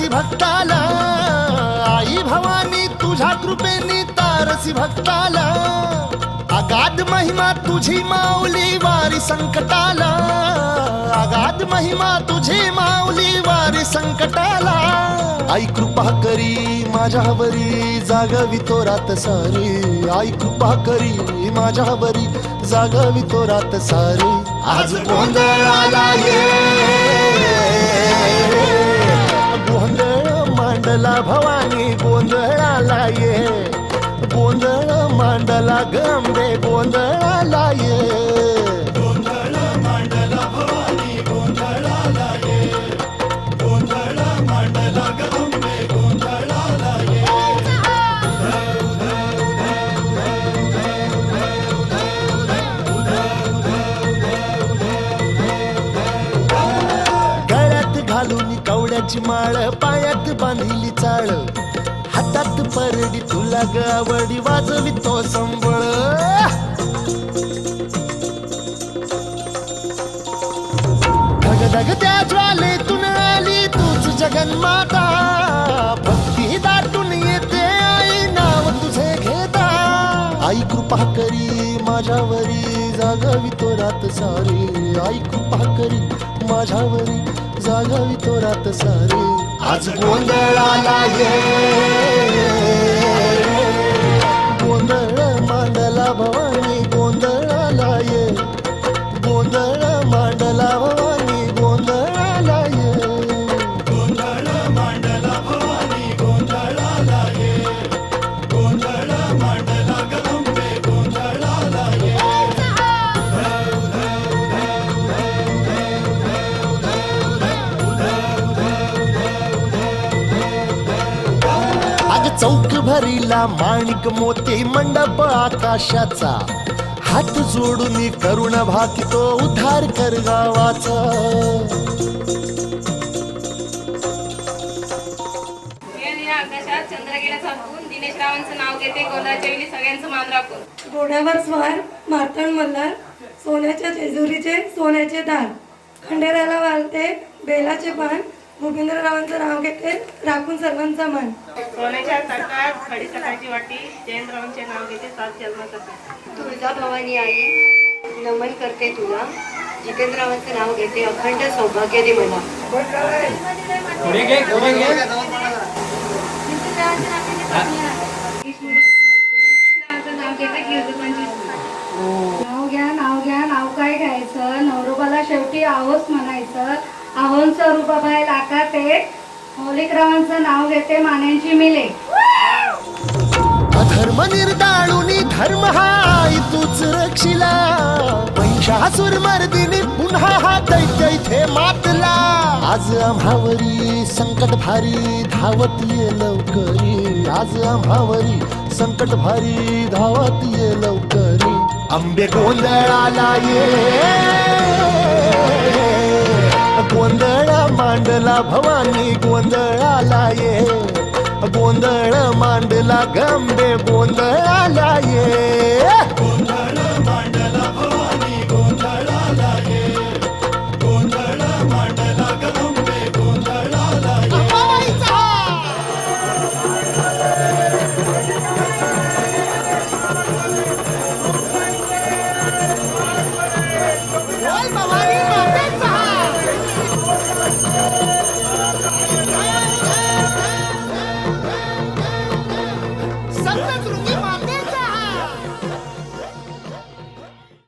तारसी भक्ताला, आई भवानी तुझ्या कृपेने तारसी भक्ताला, अगाध महिमा तुझी माऊली वारी संकटाला, अगाध महिमा तुझी माऊली वारी संकटाला. आई कृपा करी माझ्यावरी जागवी तो रात सारी, आई कृपा करी माझ्यावरी जागवी तो रात सारी. आज गोंधळाला ये, गोंधळ मांडला भवानी गोंधळाला ये, गोंधळ मांडला गंबे गोंधळाला ये. गोंधळ मांडला भवानी गोंधळाला ये, गोंधळ मांडला गंबे गोंधळाला ये. गळ्यात घालून कवड्याची माळ, पायात बांधिली चाळ, हातात परडी तुला गावडी वाजवी तो संबळ. धगधग त्या ज्वालेतून आली तूच जगन्माता, भक्ती दाटून येते आई नाव तुझे घेता. आई कृपा करी माझ्यावरी जागवी तो रात सारी, आई कृपा करी माझ्यावरी जागवी तो रात सारी. आज गोंधळाला ये, गोंधळ मांडला भवानी गोंधळाला ये, गोंधळ मांडला भवानी गोंधळाला ये. गोंधळ मांडला भवानी गोंधळाला ये, गोंधळ मांडला गंबे गोंधळाला ये. आज चौक भरीला माणिक मोती मंडप आकाशाचा, हात जोडून करुण भाकितो उद्धार कर गावाचा. आकाशात चंद्रगिरा झाकून दिनेश रावांचं नाव घेते, गोंधळाच्या वेळी सगळ्यांचं मान राखून. घोड्यावर स्वार मार्तंड मल्हार, सोन्याच्या जेजुरीचे सोन्याचे दार, खंडेराला वालते बेलाचे पान, भूपेंद्ररावांचं नाव घेते राखून सर्वांचा मान. सोन्याच्या ताटात खडी सकाळची वाटी, जयंतरावांचे नाव घेते सात जन्मासाठी. तुळजा भवानी आई नमन करते तुला, जितेंद्ररावांचं नाव घेते अखंड सौभाग्य दे मला. नाव घ्या नाव काय घ्यायचं, नवरोबाला शेवटी आहोस म्हणायचं. आहोंचं रूपाबाई लाखात एक, मौलिकरावांचं नाव घेते मान्यांची मिले. अधर्म निर्दाळुनी धर्म हा आई तूच रक्षिला, महिषासुर मर्दिनी पुन्हा हा दैत्य इथे मातला. आज आम्हावरी संकट भारी धावत ये लवकरी, आज आम्हावरी संकट भारी धावत ये लवकरी. आंबे गोंधळाला ये, गोंधळ मांडला भवानी गोंधळाला ये, गोंधळ मांडला गंबे गोंधळाला ये. गोंधळ